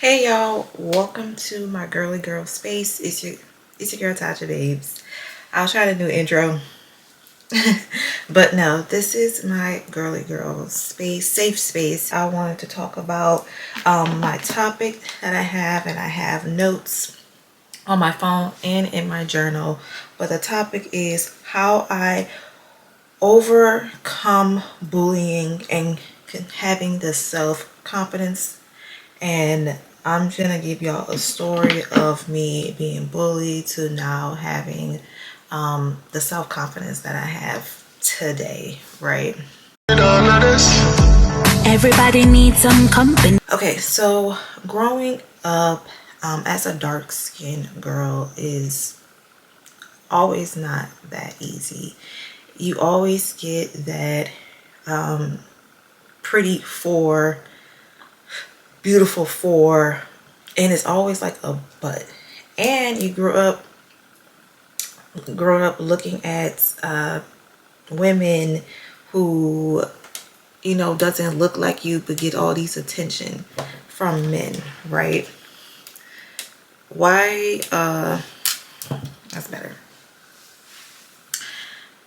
Hey y'all, welcome to my girly girl space. It's your girl Tasha Babes. I'll try to do intro. But no, this is my girly girl space, safe space. I wanted to talk about my topic that I have, and I have notes on my phone and in my journal. But the topic is how I overcome bullying and having the self-confidence. And I'm gonna give y'all a story of me being bullied to now having the self-confidence that I have today, right? Everybody needs some company. Okay, so growing up as a dark-skinned girl is always not that easy. You always get that pretty for, beautiful for, and it's always like a but. And you grew up looking at women who, doesn't look like you but get all these attention from men, right? Why that's better.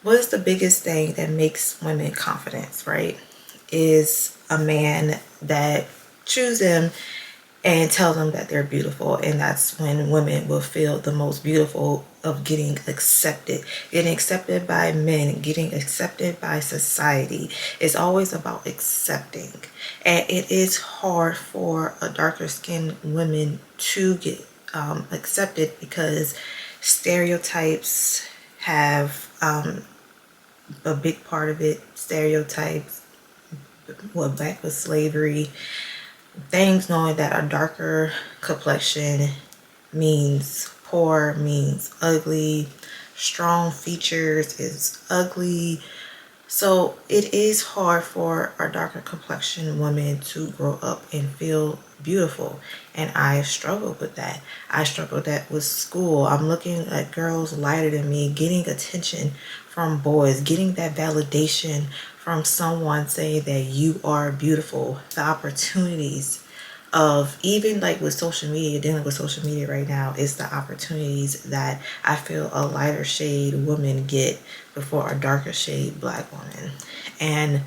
What is the biggest thing that makes women confident, right? Is a man that choose them and tell them that they're beautiful. And that's when women will feel the most beautiful of getting accepted by men, getting accepted by society. It's always about accepting. And it is hard for a darker skinned woman to get accepted because stereotypes have a big part of it. Stereotypes, what back with slavery, things knowing that a darker complexion means poor, means ugly, strong features is ugly. So it is hard for a darker complexion woman to grow up and feel beautiful. And I struggled with that. I struggled that with school. I'm looking at girls lighter than me, getting attention from boys, getting that validation from someone saying that you are beautiful. The opportunities of, even like with social media, dealing with social media right now, is the opportunities that I feel a lighter shade woman get before a darker shade black woman. And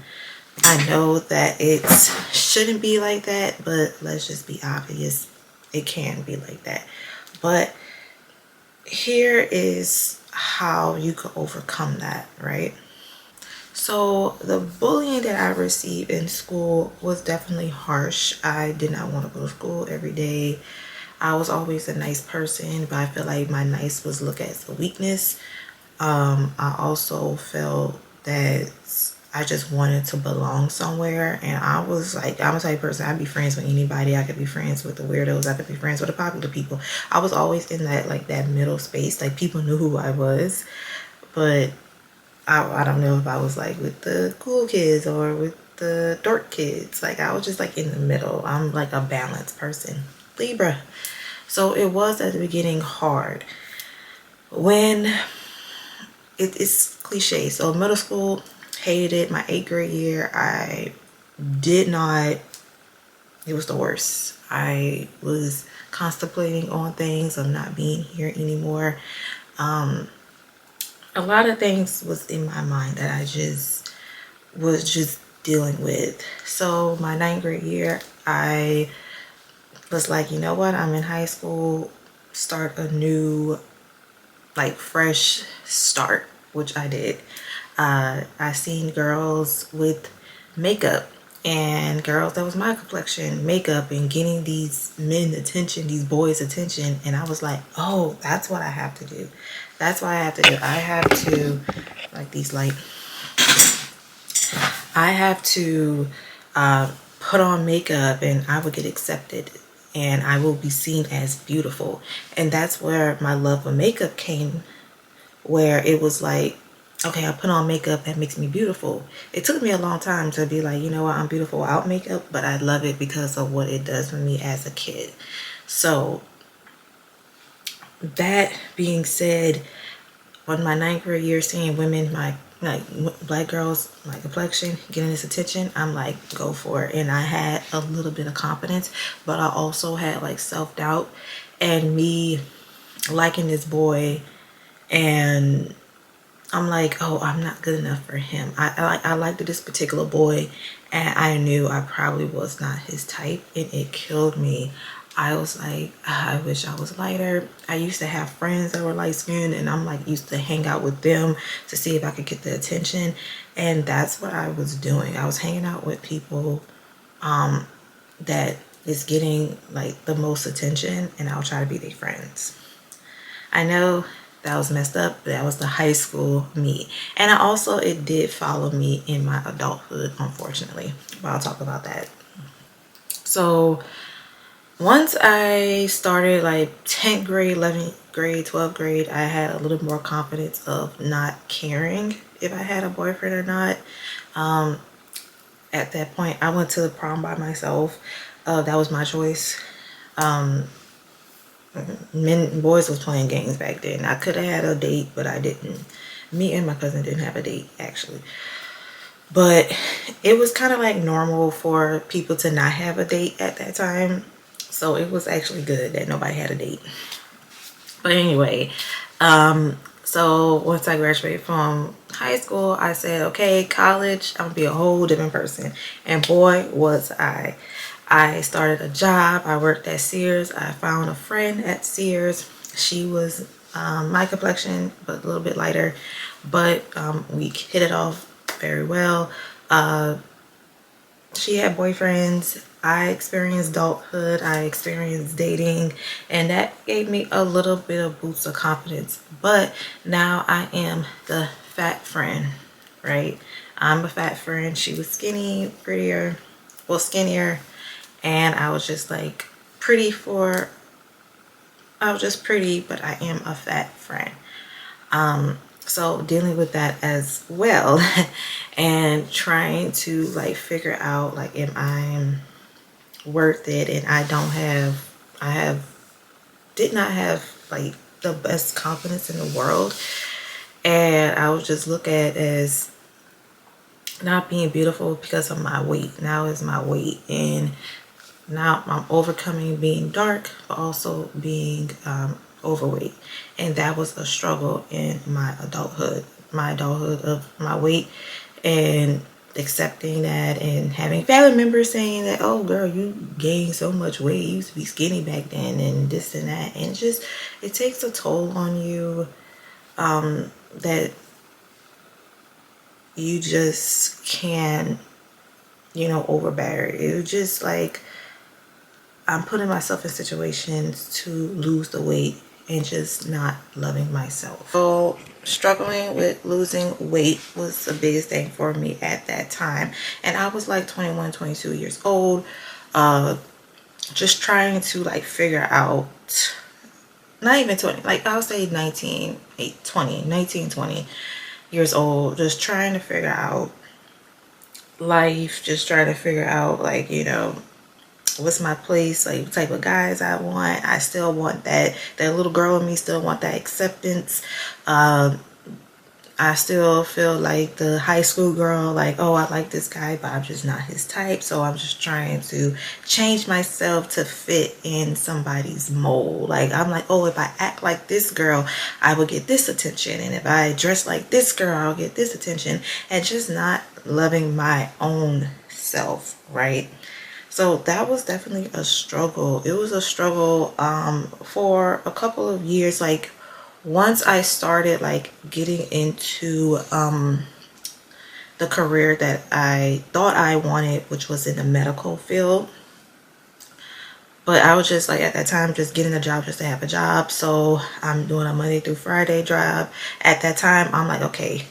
I know that it shouldn't be like that, but let's just be obvious, it can be like that. But here is how you could overcome that, right? So the bullying that I received in school was definitely harsh. I did not want to go to school every day. I was always a nice person, but I feel like my nice was looked at as a weakness. I also felt that I just wanted to belong somewhere, and I was like, I'm a type of person, I'd be friends with anybody. I could be friends with the weirdos, I could be friends with the popular people. I was always in that, like, that middle space. Like, people knew who I was, but I don't know if I was like with the cool kids or with the dork kids. Like, I was just like in the middle. I'm like a balanced person, Libra. So it was at the beginning hard. When it's cliche. So middle school, hated it. My 8th grade year, I did not, it was the worst. I was contemplating on things of not being here anymore. A lot of things was in my mind that I just was just dealing with. So my 9th grade year, I was like, you know what, I'm in high school, start a new, like, fresh start, which I did. I seen girls with makeup and girls that was my complexion, makeup, and getting these men attention, these boys attention. And I was like, oh, that's what I have to do. That's what I have to do. I have to, like, these light, I have to put on makeup and I will get accepted and I will be seen as beautiful. And that's where my love of makeup came, where it was like, okay, I put on makeup, that makes me beautiful. It took me a long time to be like, you know what, I'm beautiful without makeup, but I love it because of what it does for me as a kid. So that being said, on my 9th grade year, seeing women like black girls, my complexion, getting this attention, I'm like, go for it. And I had a little bit of confidence, but I also had like self-doubt, and me liking this boy, and I'm like, oh, I'm not good enough for him. I liked this particular boy, and I knew I probably was not his type, and it killed me. I was like, I wish I was lighter. I used to have friends that were light skinned, and I'm like used to hang out with them to see if I could get the attention, and that's what I was doing. I was hanging out with people that is getting like the most attention, and I'll try to be their friends. I know that was messed up, but that was the high school me. And I also, it did follow me in my adulthood, unfortunately. But I'll talk about that. So once I started like 10th grade, 11th grade, 12th grade, I had a little more confidence of not caring if I had a boyfriend or not. At that point, I went to the prom by myself. That was my choice. Boys was playing games back then. I could have had a date, but I didn't. Me and my cousin didn't have a date, actually. But it was kind of like normal for people to not have a date at that time. So it was actually good that nobody had a date. But anyway, so once I graduated from high school, I said, okay, college, I'm gonna be a whole different person. And boy, was I. I started a job. I worked at Sears. I found a friend at Sears. She was my complexion, but a little bit lighter. But we hit it off very well. She had boyfriends. I experienced adulthood. I experienced dating, and that gave me a little bit of boost of confidence. But now I am the fat friend, right? I'm a fat friend. She was skinny, prettier, well, skinnier, and I was just like I was just pretty, but I am a fat friend. So dealing with that as well and trying to like figure out like, am I worth it? And did not have like the best confidence in the world, and I would just look at it as not being beautiful because of my weight. Now is my weight, and now I'm overcoming being dark, but also being overweight. And that was a struggle in my adulthood of my weight, and accepting that, and having family members saying that, oh girl, you gained so much weight, you used to be skinny back then, and this and that. And just, it takes a toll on you, that you just can't, overbear it. It was just like, I'm putting myself in situations to lose the weight and just not loving myself. So struggling with losing weight was the biggest thing for me at that time. And I was like 21, 22 years old, just trying to like figure out, not even 20, like I'll say 19, 20 years old, just trying to figure out life, just trying to figure out like, what's my place, like what type of guys I want. I still want that little girl in me still want that acceptance. I still feel like the high school girl, like, oh, I like this guy, but I'm just not his type. So I'm just trying to change myself to fit in somebody's mold. Like, I'm like, oh, if I act like this girl, I will get this attention. And if I dress like this girl, I'll get this attention. And just not loving my own self, right? So that was definitely a struggle. It was a struggle for a couple of years. Like, once I started like getting into the career that I thought I wanted, which was in the medical field. But I was just like, at that time, just getting a job just to have a job. So I'm doing a Monday through Friday job. At that time, I'm like, okay,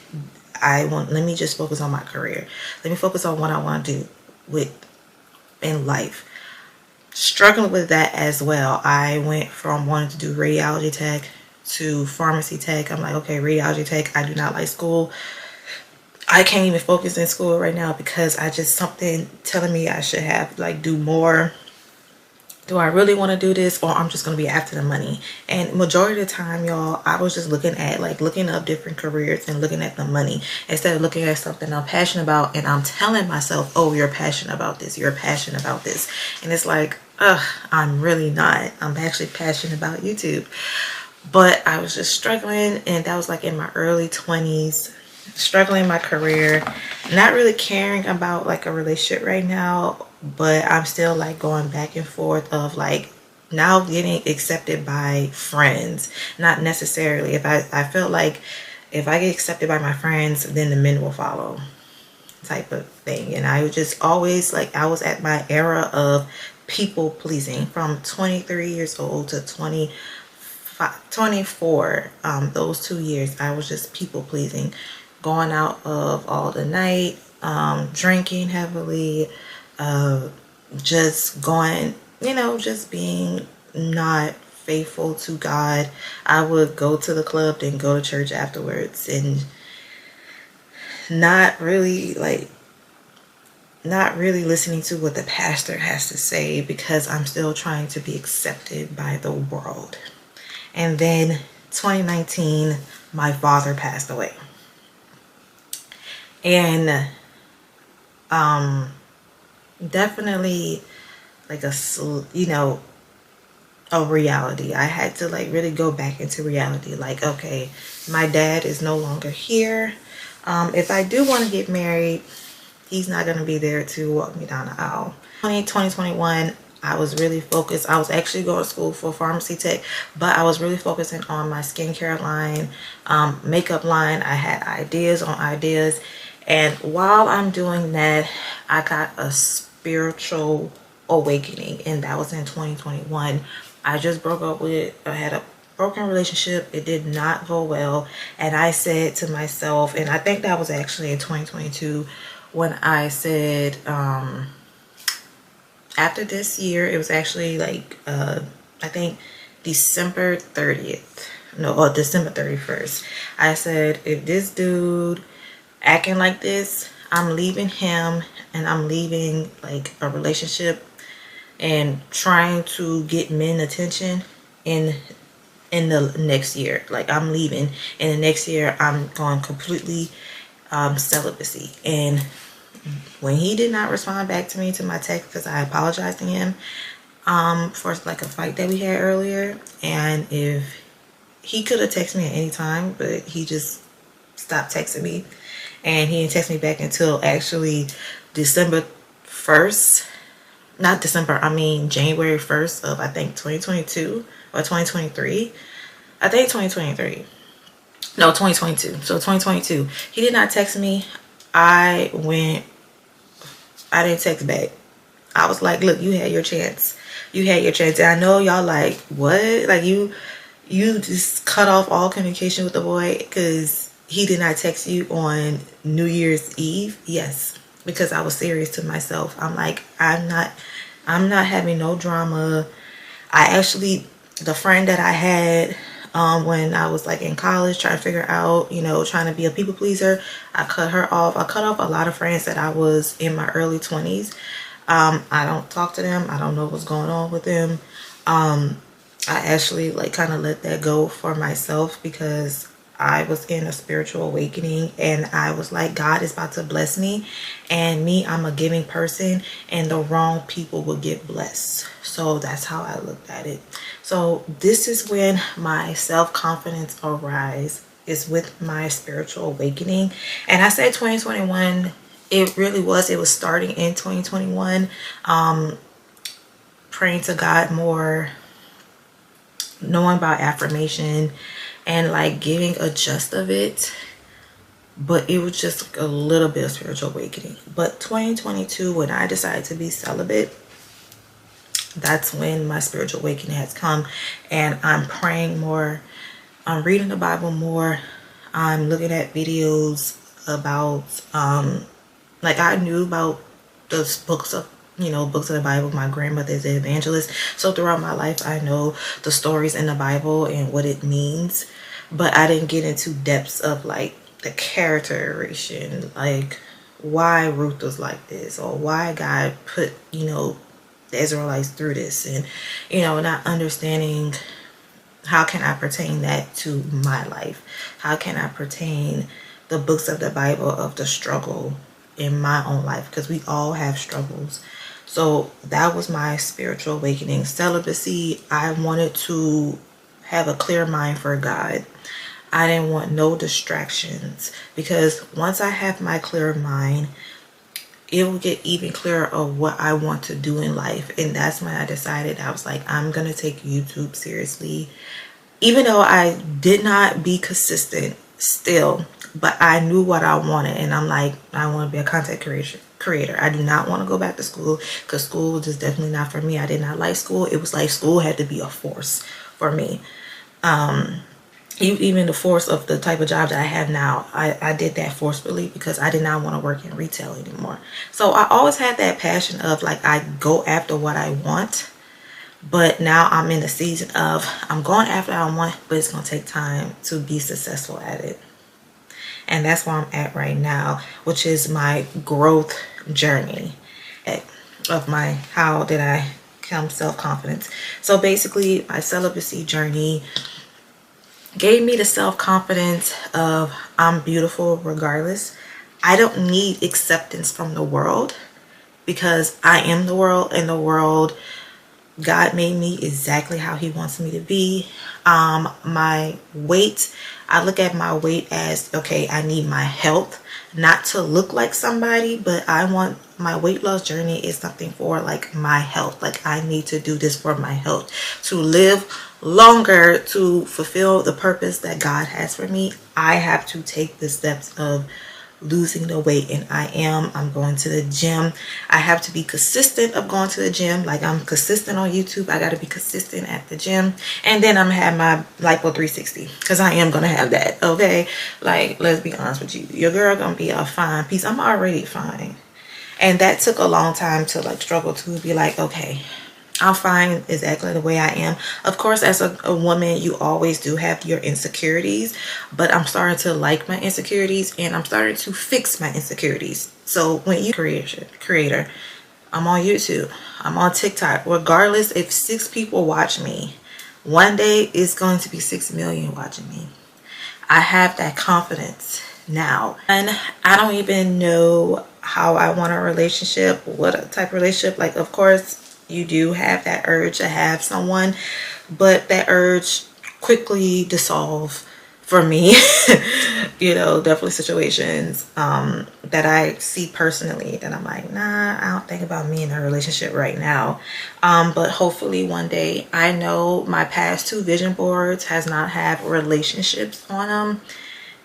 let me just focus on my career. Let me focus on what I want to do in life. Struggling with that as well. I went from wanting to do radiology tech to pharmacy tech. I'm like, okay, radiology tech, I do not like school. I can't even focus in school right now because something telling me I should have like do more Do I really want to do this, or I'm just going to be after the money? And majority of the time, y'all, I was just looking at, like, looking up different careers and looking at the money instead of looking at something I'm passionate about. And I'm telling myself, oh, you're passionate about this, you're passionate about this. And it's like, ugh, I'm really not. I'm actually passionate about YouTube. But I was just struggling, and that was like in my early 20s, struggling in my career, not really caring about like a relationship right now, but I'm still like going back and forth of like now getting accepted by friends. Not necessarily, if I felt like if I get accepted by my friends, then the men will follow, type of thing. And I was just always like, I was at my era of people pleasing from 23 years old to 24. Those 2 years I was just people pleasing, going out of all the night, drinking heavily, just going, just being not faithful to God. I would go to the club then go to church afterwards, and not really listening to what the pastor has to say, because I'm still trying to be accepted by the world. And then 2019, my father passed away. And definitely like a reality. I had to like really go back into reality. Like, okay, my dad is no longer here. If I do want to get married, he's not going to be there to walk me down the aisle. 2021, I was really focused. I was actually going to school for pharmacy tech, but I was really focusing on my skincare line, makeup line. I had ideas on ideas. And while I'm doing that, I got a spiritual awakening, and that was in 2021. I just I had a broken relationship. It did not go well. And I said to myself, and I think that was actually in 2022, when I said, after this year, it was actually like I think December 30th, no, or December 31st. I said, if this dude acting like this, I'm leaving him, and I'm leaving like a relationship and trying to get men attention in the next year. Like, I'm leaving, and the next year I'm going completely celibacy. And when he did not respond back to me to my text, because I apologized to him for like a fight that we had earlier, and if he could have texted me at any time, but he just stopped texting me, and he didn't text me back until actually December 1st. Not December, I mean January 1st of I think 2022 or 2023. I think 2023. No, 2022. So 2022. He did not text me. I didn't text back. I was like, look, you had your chance. You had your chance. And I know y'all like, what? Like, you just cut off all communication with the boy because he did not text you on New Year's Eve? Yes. Because I was serious to myself. I'm like, I'm not having no drama. I actually, the friend that I had when I was like in college trying to figure out, trying to be a people pleaser, I cut her off. I cut off a lot of friends that I was in my early 20s. I don't talk to them. I don't know what's going on with them. I actually like kind of let that go for myself, because I was in a spiritual awakening, and I was like, God is about to bless me, and I'm a giving person, and the wrong people will get blessed. So that's how I looked at it. So this is when my self-confidence arise, is with my spiritual awakening. And I said 2021, it was starting in 2021. Praying to God more, knowing about affirmation, and like getting a gist of it. But it was just a little bit of spiritual awakening. But 2022, when I decided to be celibate, that's when my spiritual awakening has come. And I'm praying more, I'm reading the Bible more, I'm looking at videos about like, I knew about those books of the Bible. My grandmother is an evangelist, so throughout my life I know the stories in the Bible and what it means, but I didn't get into depths of like the characterization, like why Ruth was like this, or why God put the Israelites through this, and you know, not understanding how can I pertain that to my life? How can I pertain the books of the Bible of the struggle in my own life? Because we all have struggles. So that was my spiritual awakening. Celibacy, I wanted to have a clear mind for God. I didn't want no distractions, because once I have my clear mind, it will get even clearer of what I want to do in life. And that's when I decided, I was like, I'm going to take YouTube seriously. Even though I did not be consistent still, but I knew what I wanted. And I'm like, I want to be a content creator. I do not want to go back to school, because school was just definitely not for me. I did not like school. It was like school had to be a force for me. Even the force of the type of job that I have now, I did that forcefully because I did not want to work in retail anymore. So I always had that passion of like, I go after what I want, but now I'm in the season of I'm going after what I want, but it's going to take time to be successful at it. And that's where I'm at right now, which is my growth journey of my, how did I become self-confidence. So basically my celibacy journey gave me the self-confidence of I'm beautiful regardless. I don't need acceptance from the world, because I am the world, and the world, God made me exactly how he wants me to be. My weight, I look at my weight as, okay, I need my health, not to look like somebody, but I want my weight loss journey is something for like my health. Like I need to do this for my health, to live longer, to fulfill the purpose that God has for me. I have to take the steps of losing the weight, and I'm going to the gym. I have to be consistent of going to the gym. Like I'm consistent on YouTube, I got to be consistent at the gym. And then I'm gonna have my lipo 360, because I am gonna have that. Okay, like let's be honest with you, your girl gonna be a fine piece. I'm already fine, and that took a long time to like struggle to be like, okay, I'm fine exactly the way I am. Of course, as a woman, you always do have your insecurities, but I'm starting to like my insecurities, and I'm starting to fix my insecurities. So when you creator, I'm on YouTube, I'm on TikTok, regardless if 6 people watch me, one day it's going to be 6 million watching me. I have that confidence now, and I don't even know how I want a relationship, what type of relationship. Like, of course, you do have that urge to have someone, but that urge quickly dissolve for me. You know, definitely situations that I see personally that I'm like, nah, I don't think about me in a relationship right now. But hopefully one day. I know my past 2 vision boards has not had relationships on them,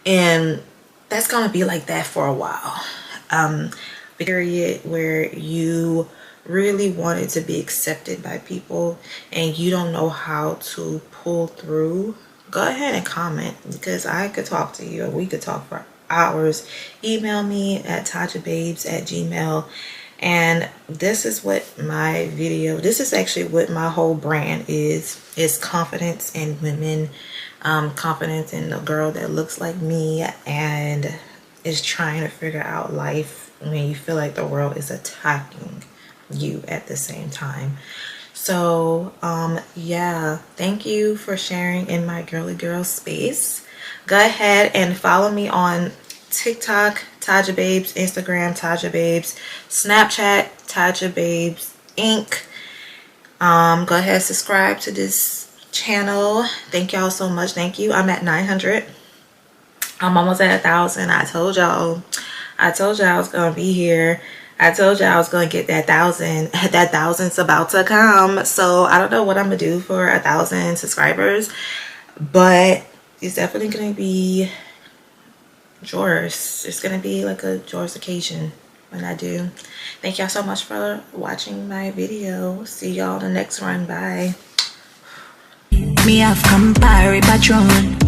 and that's gonna be like that for a while. Period where you really wanted to be accepted by people and you don't know how to pull through, go ahead and comment, because I could talk to you, or we could talk for hours. Email me at tajababes@gmail. And this is what my video, this is actually what my whole brand is confidence in women, confidence in a girl that looks like me and is trying to figure out life when you feel like the world is attacking you at the same time. So yeah, thank you for sharing in my girly girl space. Go ahead and follow me on TikTok, Taja Babes, Instagram, Taja Babes, Snapchat, Taja Babes Inc. Go ahead, subscribe to this channel. Thank y'all so much. Thank you. I'm at 900. I'm almost at 1,000. I told y'all I was gonna be here. I told you I was going to get that 1,000. That 1,000's about to come. So I don't know what I'm going to do for 1,000 subscribers, but it's definitely going to be joyous. It's going to be like a joyous occasion when I do. Thank y'all so much for watching my video. See y'all in the next one. Bye. Me have compare patron.